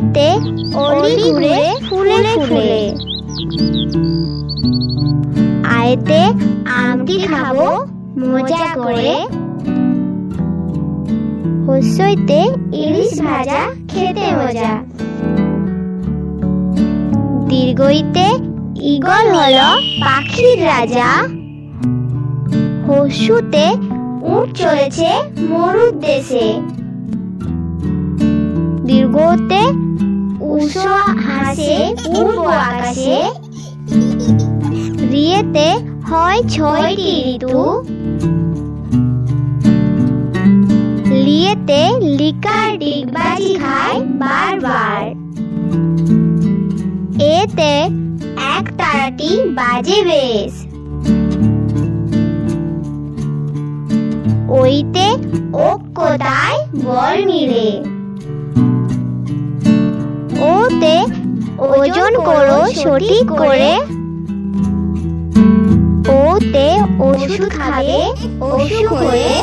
এতে অলি ঘুরে ফুলে ফুলে। আয়তে আমটি খাবো মজা করে। হইতে ইলিশ ভাজা খেতে মজা। দীর্ঘইতে ঈগল হলো পাখির রাজা। হর্ষুতে উট চলেছে মরুর দেশে। দীর্ঘতে উষ হাসে পূর্ব আকাশে। রিয়েতে হয় ৬টি ঋতু। লিয়েতে লিকার ডিগবাজি খায় বারবার। এতে এক তারাটি বাজে বেশ। ওইতে ঐক্যতায় বল মিলে। ওতে ওজন করো সঠিক করে। ওতে ওষুধ খাবে অসুখ হয়ে।